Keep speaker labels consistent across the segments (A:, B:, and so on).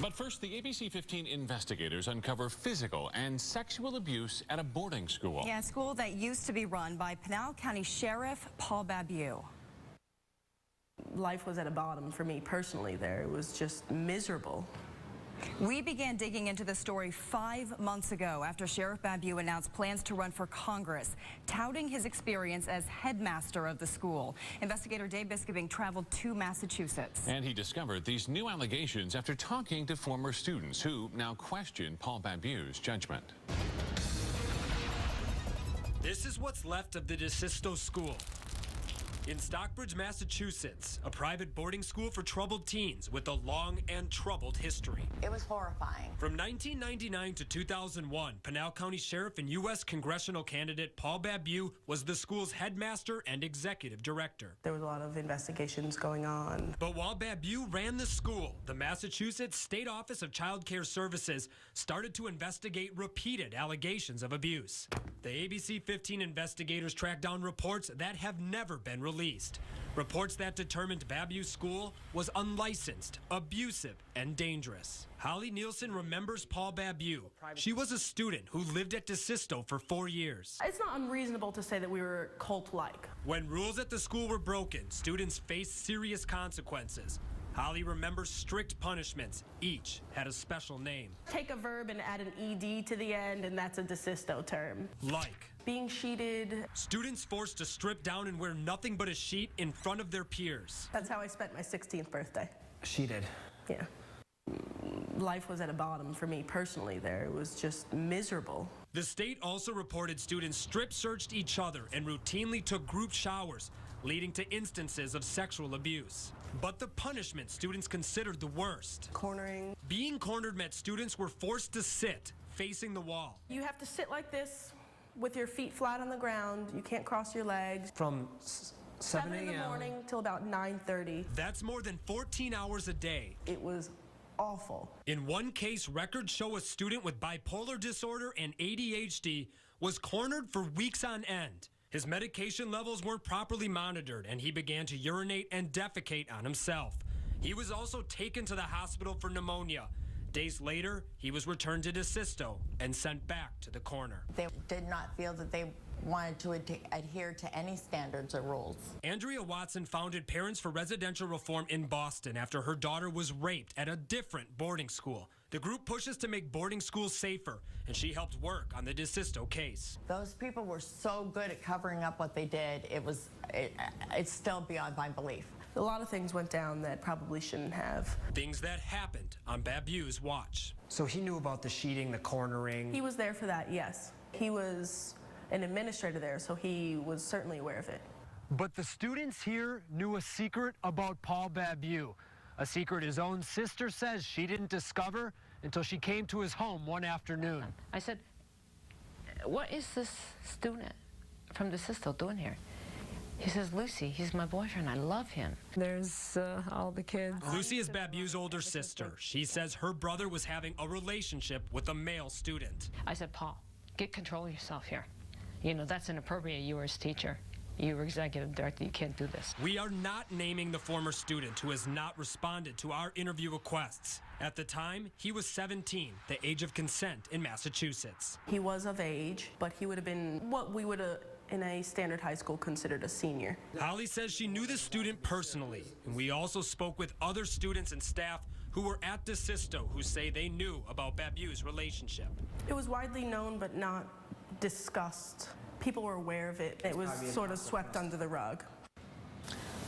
A: But first, the ABC 15 investigators uncover physical and sexual abuse at a boarding school.
B: Yeah, a school that used to be run by Pinal County Sheriff Paul Babu.
C: Life was at a bottom for me personally there. It was just miserable.
B: We began digging into the story 5 months ago after Sheriff Babu announced plans to run for Congress, touting his experience as headmaster of the school. Investigator Dave Biskobing traveled to Massachusetts.
A: And he discovered these new allegations after talking to former students who now question Paul Babu's judgment.
D: This is what's left of the DeSisto School. In Stockbridge, Massachusetts, a private boarding school for troubled teens with a long and troubled history.
E: It was horrifying.
D: From 1999 to 2001, Pinal County Sheriff and U.S. congressional candidate Paul Babu was the school's headmaster and executive director.
C: There was a lot of investigations going on.
D: But while Babu ran the school, the Massachusetts State Office of Child Care Services started to investigate repeated allegations of abuse. The ABC 15 investigators tracked down reports that have never been released. Reports that determined Babu's school was unlicensed, abusive, and dangerous. Holly Nielsen remembers Paul Babu. She was a student who lived at DeSisto for 4 years.
C: It's not unreasonable to say that we were cult-like.
D: When rules at the school were broken, students faced serious consequences. Holly remembers strict punishments. Each had a special name.
C: Take a verb and add an ED to the end, and that's a DeSisto term.
D: Like
C: being sheeted.
D: Students forced to strip down and wear nothing but a sheet in front of their peers.
C: That's how I spent my 16th birthday.
F: Sheeted.
C: Yeah. Life was at a bottom for me personally there. It was just miserable.
D: The state also reported students strip-searched each other and routinely took group showers, leading to instances of sexual abuse. But the punishment students considered the worst.
C: Cornering.
D: Being cornered meant students were forced to sit, facing the wall.
C: You have to sit like this with your feet flat on the ground. You can't cross your legs.
F: From 7
C: in the morning till about 9:30.
D: That's more than 14 hours a day.
C: It was awful.
D: In one case, records show a student with bipolar disorder and ADHD was cornered for weeks on end. His medication levels weren't properly monitored, and he began to urinate and defecate on himself. He was also taken to the hospital for pneumonia. Days later, he was returned to DeSisto and sent back to the corner.
E: They did not feel that they wanted to adhere to any standards or rules.
D: Andrea Watson founded Parents for Residential Reform in Boston after her daughter was raped at a different boarding school. The group pushes to make boarding schools safer, and she helped work on the DeSisto case.
E: Those people were so good at covering up what they did. It's still beyond my belief.
C: A lot of things went down that probably shouldn't have.
D: Things that happened on Babu's watch.
F: So he knew about the sheeting, the cornering.
C: He was there for that, yes. He was an administrator there, so he was certainly aware of it.
G: But the students here knew a secret about Paul Babu. A secret his own sister says she didn't discover until she came to his home one afternoon.
H: I said, what is this student from DeSisto doing here? He says, Lucy, he's my boyfriend. I love him.
I: There's all the kids.
D: Lucy is Babu's older sister. She says her brother was having a relationship with a male student.
H: I said, Paul, get control of yourself here. You know, that's inappropriate. You were his teacher. You were executive director. You can't do this.
D: We are not naming the former student who has not responded to our interview requests. At the time, he was 17, the age of consent in Massachusetts.
C: He was of age, but he would have been what we would have in a standard high school considered a senior.
D: Holly says she knew the student personally, and we also spoke with other students and staff who were at DeSisto who say they knew about Babu's relationship.
C: It was widely known but not discussed. People were aware of it. It was sort of swept under the rug.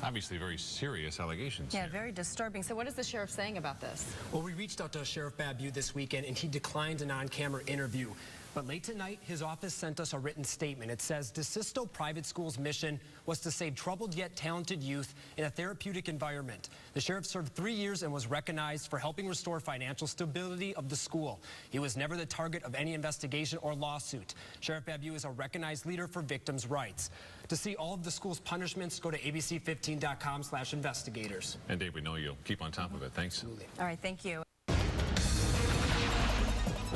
A: Obviously very serious allegations.
B: Yeah,
A: here.
B: very disturbing. So what is the sheriff saying about this?
F: Well, we reached out to Sheriff Babu this weekend, and he declined an on-camera interview. But late tonight, his office sent us a written statement. It says DeSisto Private School's mission was to save troubled yet talented youth in a therapeutic environment. The sheriff served 3 years and was recognized for helping restore financial stability of the school. He was never the target of any investigation or lawsuit. Sheriff Babu is a recognized leader for victims' rights. To see all of the school's punishments, go to abc15.com/investigators.
A: And Dave, we know you'll keep on top of it. Thanks.
F: Absolutely.
B: All right, thank you.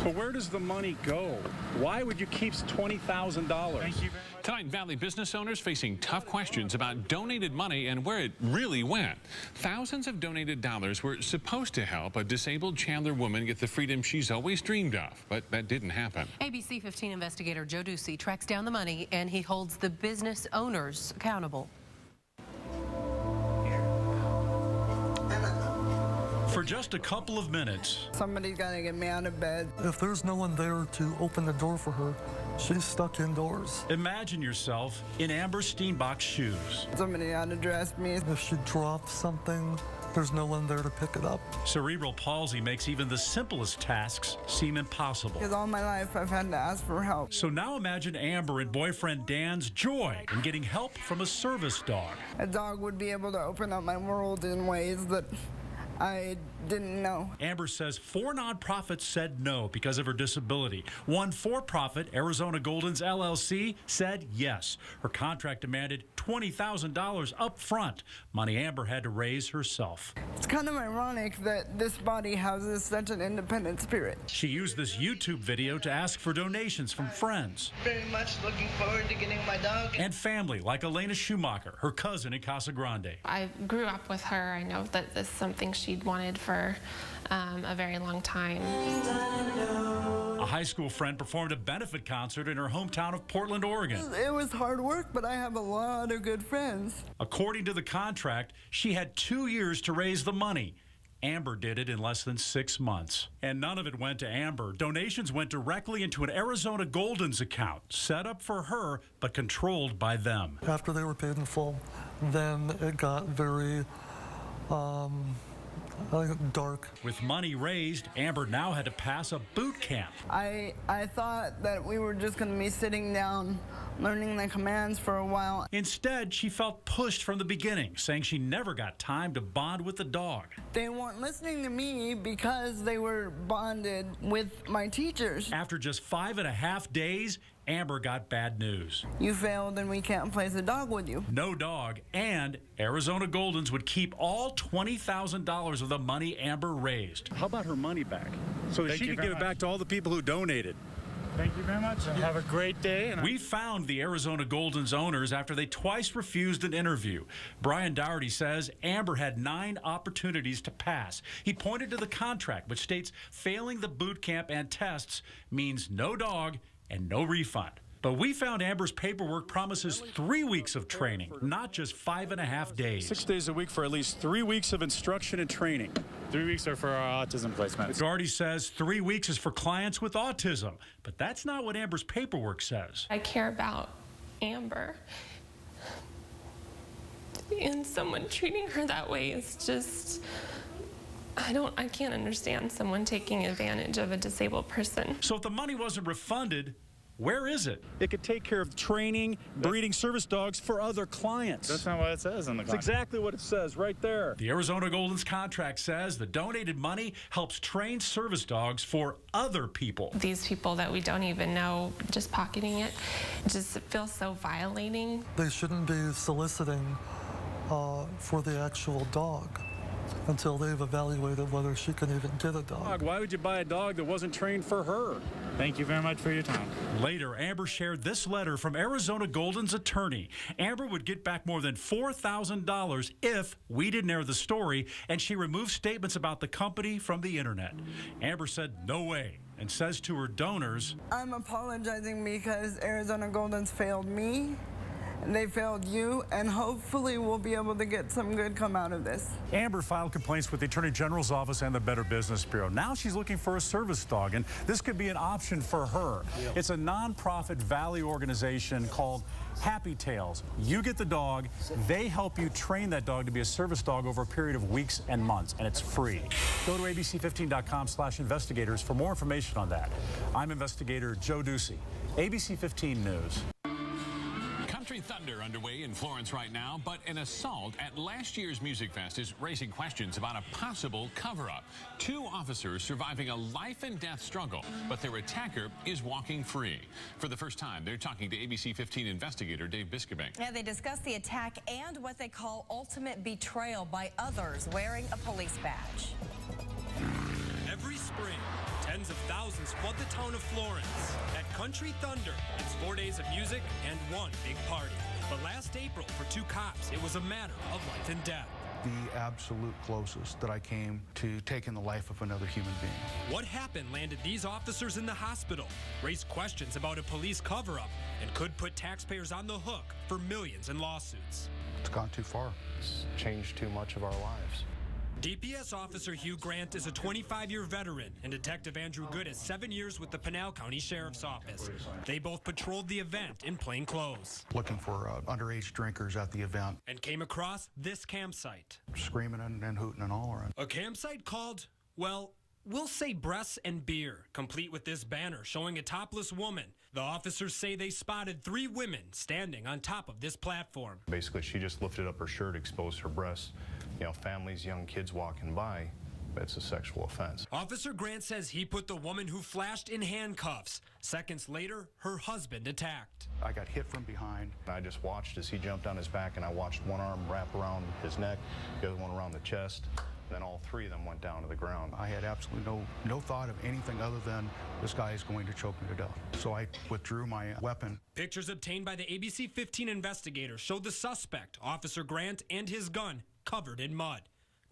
J: So where does the money go? Why would you keep $20,000?
K: Thank you very much.
A: Tonight, Valley business owners facing tough questions about donated money and where it really went. Thousands of donated dollars were supposed to help a disabled Chandler woman get the freedom she's always dreamed of, but that didn't happen.
J: ABC 15 investigator Joe Ducey tracks down the money, and he holds the business owners accountable.
K: For just a couple of minutes.
L: Somebody's got to get me out of bed.
M: If there's no one there to open the door for her, she's stuck indoors.
K: Imagine yourself in Amber Steenbach's shoes.
L: Somebody had to dress me.
M: If she drops something, there's no one there to pick it up.
K: Cerebral palsy makes even the simplest tasks seem impossible.
L: Because all my life I've had to ask for help.
K: So now imagine Amber and boyfriend Dan's joy in getting help from a service dog.
L: A dog would be able to open up my world in ways that I didn't know.
K: Amber says 4 nonprofits said no because of her disability. One for-profit, Arizona Goldens LLC, said yes. Her contract demanded $20,000 up front, money Amber had to raise herself.
L: It's kind of ironic that this body houses such an independent spirit.
K: She used this YouTube video to ask for donations from friends.
L: Very much looking forward to getting my dog.
K: And family like Elena Schumacher, her cousin in Casa Grande.
N: I grew up with her. I know that this is something she'd wanted for a very long time.
K: A high school friend performed a benefit concert in her hometown of Portland, Oregon.
L: It was hard work, but I have a lot of good friends.
K: According to the contract, she had 2 years to raise the money. Amber did it in less than 6 months. And none of it went to Amber. Donations went directly into an Arizona Goldens account, set up for her, but controlled by them.
M: After they were paid in full, then it got very dark.
K: With money raised, Amber now had to pass a boot camp.
L: I thought that we were just going to be sitting down, learning the commands for a while.
K: Instead, she felt pushed from the beginning, saying she never got time to bond with the dog.
L: They weren't listening to me because they were bonded with my teachers.
K: After just 5.5 days, Amber got bad news.
L: You failed and we can't place a dog with you.
K: No dog, and Arizona Goldens would keep all $20,000 of the money Amber raised.
O: How about her money back? So that she could give it back to all the people who donated.
P: Thank you very much, and have a great day.
K: We found the Arizona Goldens owners after they twice refused an interview. Brian Dougherty says Amber had 9 opportunities to pass. He pointed to the contract, which states failing the boot camp and tests means no dog and no refund. But we found Amber's paperwork promises 3 weeks of training, not just 5.5 days.
O: 6 days a week for at least 3 weeks of instruction and training.
P: 3 weeks are for our autism placements.
K: Dougherty says 3 weeks is for clients with autism, but that's not what Amber's paperwork says.
N: I care about Amber. And someone treating her that way is just, I can't understand someone taking advantage of a disabled person.
K: So if the money wasn't refunded, where is it?
O: It could take care of training, breeding service dogs for other clients.
P: That's not what it says in the contract.
O: That's exactly what it says right there.
K: The Arizona Goldens contract says the donated money helps train service dogs for other people.
N: These people that we don't even know, just pocketing it, just feels so violating.
M: They shouldn't be soliciting for the actual dog until they've evaluated whether she can even get a dog.
O: Why would you buy a dog that wasn't trained for her?
P: Thank you very much for your time.
K: Later, Amber shared this letter from Arizona Goldens' attorney. Amber would get back more than $4,000 if we didn't air the story, and she removed statements about the company from the internet. Amber said no way, and says to her donors,
L: I'm apologizing because Arizona Goldens failed me. They failed you, and hopefully we'll be able to get some good come out of this.
O: Amber filed complaints with the Attorney General's office and the Better Business Bureau. Now she's looking for a service dog, and this could be an option for her. Yeah. It's a nonprofit Valley organization called Happy Tails. You get the dog, they help you train that dog to be a service dog over a period of weeks and months, and it's free. Go to abc15.com/investigators for more information on that. I'm investigator Joe Ducey, ABC 15 News.
A: Country Thunder underway in Florence right now, but an assault at last year's Music Fest is raising questions about a possible cover-up. 2 officers surviving a life-and-death struggle, but their attacker is walking free. For the first time, they're talking to ABC 15 investigator Dave Biskobing.
B: Yeah, they discuss the attack and what they call ultimate betrayal by others wearing a police badge.
D: Every spring, tens of thousands thousands flood the town of Florence. At Country Thunder, it's 4 days of music and one big party. But last April, for two cops, it was a matter of life and death.
Q: The absolute closest that I came to taking the life of another human being.
D: What happened landed these officers in the hospital, raised questions about a police cover-up, and could put taxpayers on the hook for millions in lawsuits.
Q: It's gone too far.
R: It's changed too much of our lives.
D: DPS Officer Hugh Grant is a 25-year veteran, and Detective Andrew Good has 7 years with the Pinal County Sheriff's Office. They both patrolled the event in plain clothes.
Q: Looking for underage drinkers at the event.
D: And came across this campsite.
Q: Screaming and hooting and hollering.
D: A campsite called, well, we'll say breasts and beer, complete with this banner showing a topless woman. The officers say they spotted 3 women standing on top of this platform.
R: Basically, she just lifted up her shirt, exposed her breasts. You know, families, young kids walking by, it's a sexual offense.
D: Officer Grant says he put the woman who flashed in handcuffs. Seconds later, her husband attacked.
Q: I got hit from behind.
R: I just watched as he jumped on his back, and I watched one arm wrap around his neck, the other one around the chest. Then all 3 of them went down to the ground.
Q: I had absolutely no thought of anything other than this guy is going to choke me to death. So I withdrew my weapon.
D: Pictures obtained by the ABC 15 investigators showed the suspect, Officer Grant, and his gun covered in mud.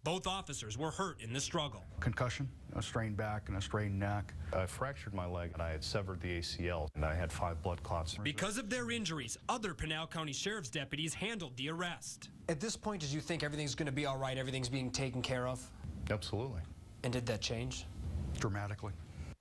D: Both officers were hurt in the struggle.
Q: Concussion, a strained back and a strained neck.
R: I fractured my leg and I had severed the ACL and I had 5 blood clots.
D: Because of their injuries, other Pinal County Sheriff's deputies handled the arrest.
F: At this point, did you think everything's going to be all right, everything's being taken care of?
R: Absolutely.
F: And did that change?
Q: Dramatically.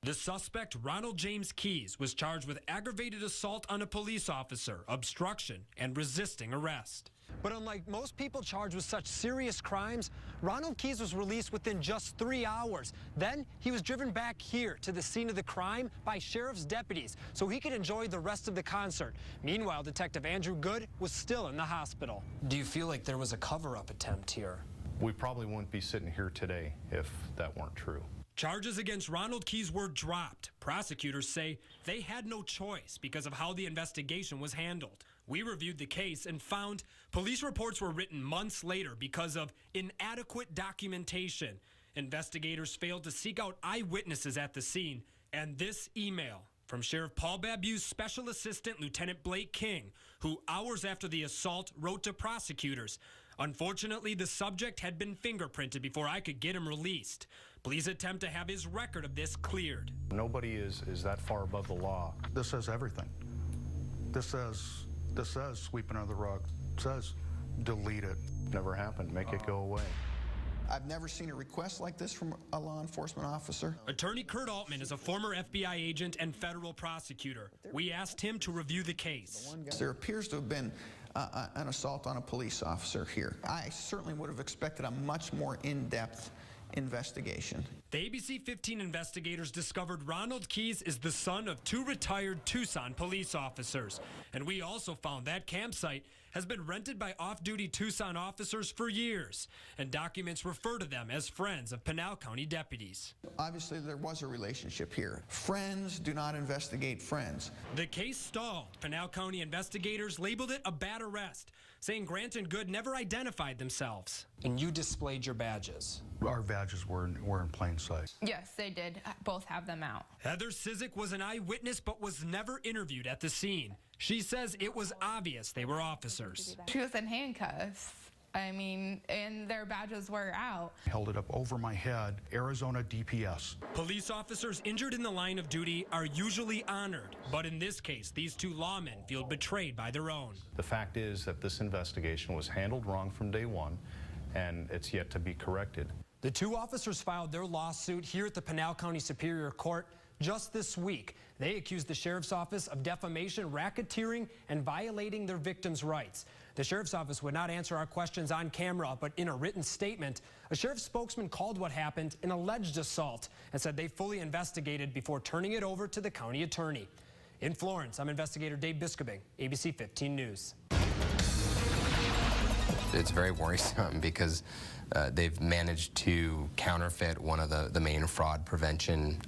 D: The suspect, Ronald James Keys, was charged with aggravated assault on a police officer, obstruction, and resisting arrest.
F: But unlike most people charged with such serious crimes, Ronald Keys was released within just 3 hours. Then he was driven back here to the scene of the crime by sheriff's deputies so he could enjoy the rest of the concert. Meanwhile, Detective Andrew Good was still in the hospital. Do you feel like there was a cover-up attempt here?
R: We probably wouldn't be sitting here today if that weren't true.
D: Charges against Ronald Keys were dropped. Prosecutors say they had no choice because of how the investigation was handled. We reviewed the case and found police reports were written months later because of inadequate documentation. Investigators failed to seek out eyewitnesses at the scene. And this email from Sheriff Paul Babu's Special Assistant Lieutenant Blake King, who hours after the assault wrote to prosecutors. Unfortunately, the subject had been fingerprinted before I could get him released. Please attempt to have his record of this cleared.
R: Nobody is that far above the law.
Q: This says everything. This says sweep it under the rug. It says delete it.
R: Never happened. Make it go away.
S: I've never seen a request like this from a law enforcement officer.
D: Attorney Kurt Altman is a former FBI agent and federal prosecutor. We asked him to review the case.
S: There appears to have been an assault on a police officer here. I certainly would have expected a much more in-depth investigation.
D: The ABC 15 investigators discovered Ronald Keys is the son of 2 retired Tucson police officers. And we also found that campsite has been rented by off-duty Tucson officers for years, and documents refer to them as friends of Pinal County deputies.
S: Obviously, there was a relationship here. Friends do not investigate friends.
D: The case stalled. Pinal County investigators labeled it a bad arrest, saying Grant and Good never identified themselves.
F: And you displayed your badges.
Q: Our badges were in plain sight.
T: Yes, they did both have them out.
D: Heather Sizik was an eyewitness but was never interviewed at the scene. She says it was obvious they were officers.
T: She was in handcuffs. I mean, and their badges were out.
Q: Held it up over my head, Arizona DPS.
D: Police officers injured in the line of duty are usually honored, but in this case, these 2 lawmen feel betrayed by their own.
R: The fact is that this investigation was handled wrong from day one, and it's yet to be corrected.
F: The 2 officers filed their lawsuit here at the Pinal County Superior Court just this week. They accused the Sheriff's Office of defamation, racketeering, and violating their victims' rights. The Sheriff's Office would not answer our questions on camera, but in a written statement, a Sheriff's spokesman called what happened an alleged assault and said they fully investigated before turning it over to the county attorney. In Florence, I'm investigator Dave Biskobing, ABC 15 News.
U: It's very worrisome because they've managed to counterfeit one of the main fraud prevention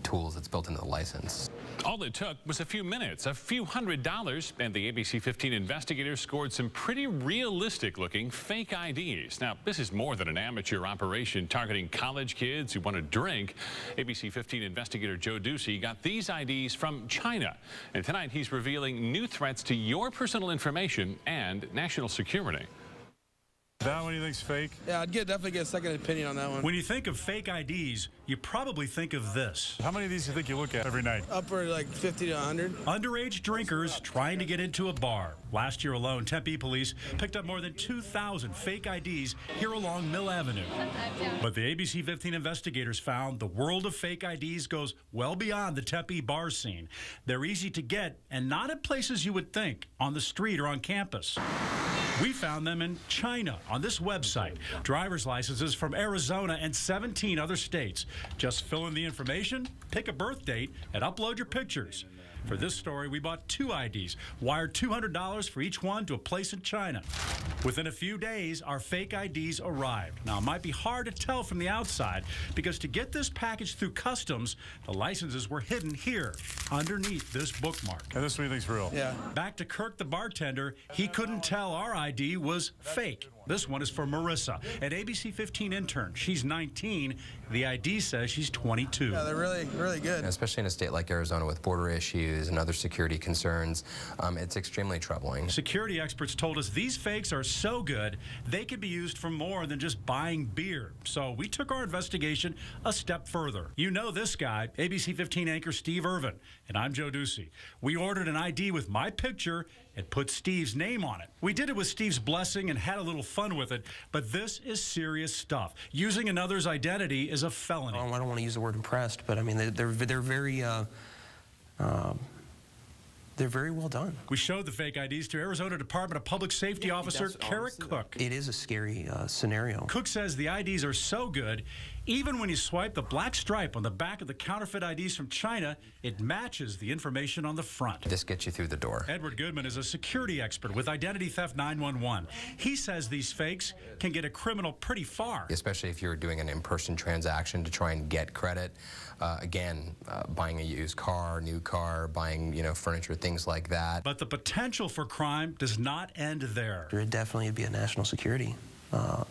U: tools that's built into the license.
A: All it took was a few minutes, a few $100s, and the ABC 15 investigators scored some pretty realistic-looking fake IDs. Now, this is more than an amateur operation targeting college kids who want to drink. ABC 15 investigator Joe Ducey got these IDs from China. And tonight, he's revealing new threats to your personal information and national security.
O: That one you think's fake?
E: Yeah, I'd definitely get a second opinion on that one.
K: When you think of fake IDs, you probably think of this.
O: How many of these do you think you look at every night?
E: Upward like 50 to 100.
K: Underage drinkers trying to get into a bar. Last year alone, Tempe police picked up more than 2,000 fake IDs here along Mill Avenue. But the ABC 15 investigators found the world of fake IDs goes well beyond the Tempe bar scene. They're easy to get and not at places you would think, on the street or on campus. We found them in China on this website. Driver's licenses from Arizona and 17 other states. Just fill in the information, pick a birth date, and upload your pictures. For this story, we bought 2 IDs, wired $200 for each one to a place in China. Within a few days, our fake IDs arrived. Now, it might be hard to tell from the outside because to get this package through customs, the licenses were hidden here underneath this bookmark.
O: And this one you think's real?
E: Yeah.
K: Back to Kirk, the bartender, he couldn't tell our ID was fake. This one is for Marissa, an ABC 15 intern. She's 19. The ID says she's 22.
E: Yeah, they're really, really good.
U: Especially in a state like Arizona with border issues and other security concerns, it's extremely troubling.
K: Security experts told us these fakes are so good, they could be used for more than just buying beer. So we took our investigation a step further. You know this guy, ABC 15 anchor Steve Irvin, and I'm Joe Ducey. We ordered an ID with my picture and put Steve's name on it. We did it with Steve's blessing and had a little fun with it, but this is serious stuff. Using another's identity is a felony.
V: I don't want to use the word impressed, but I mean, they're very well done.
K: We showed the fake IDs to Arizona Department of Public Safety officer Carrick Cook.
V: It is a scary scenario.
K: Cook says the IDs are so good, even when you swipe the black stripe on the back of the counterfeit IDs from China, it matches the information on the front.
U: This gets you through the door.
K: Edward Goodman is a security expert with Identity Theft 911. He says these fakes can get a criminal pretty far.
U: Especially if you're doing an in-person transaction to try and get credit. Buying a used car, new car, buying, furniture, things like that.
K: But the potential for crime does not end there.
V: It definitely would be a national security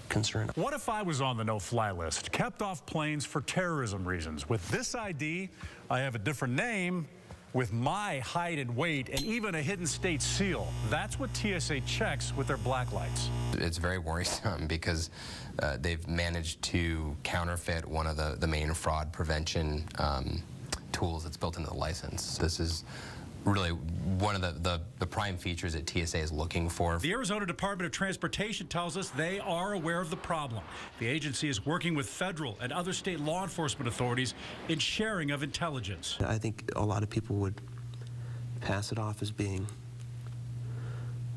V: concern.
O: What if I was on the no-fly list, kept off planes for terrorism reasons? With this ID, I have a different name with my height and weight and even a hidden state seal. That's what TSA checks with their black lights.
U: It's very worrisome because they've managed to counterfeit one of the main fraud prevention tools that's built into the license. This is really one of the prime features that TSA is looking for.
K: The Arizona Department of Transportation tells us they are aware of the problem. The agency is working with federal and other state law enforcement authorities in sharing of intelligence.
V: I think a lot of people would pass it off as being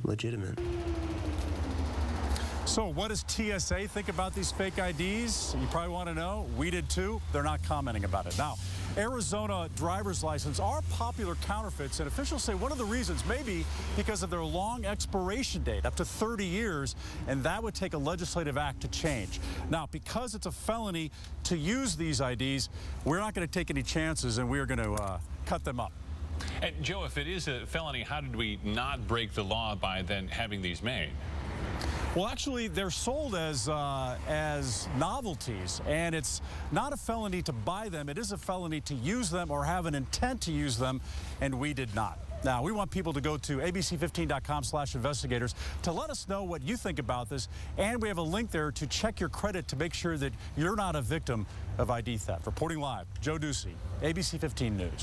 V: legitimate.
O: So what does TSA think about these fake IDs? You probably want to know. We did too. They're not commenting about it. Now, Arizona driver's license are popular counterfeits, and officials say one of the reasons may be because of their long expiration date, up to 30 years, and that would take a legislative act to change. Now, because it's a felony to use these IDs, we're not going to take any chances, and we're going to cut them up.
A: And Joe, if it is a felony, how did we not break the law by then having these made?
O: Well, actually, they're sold as novelties, and it's not a felony to buy them. It is a felony to use them or have an intent to use them, and we did not. Now, we want people to go to abc15.com/investigators to let us know what you think about this, and we have a link there to check your credit to make sure that you're not a victim of ID theft. Reporting live, Joe Ducey, ABC 15 News.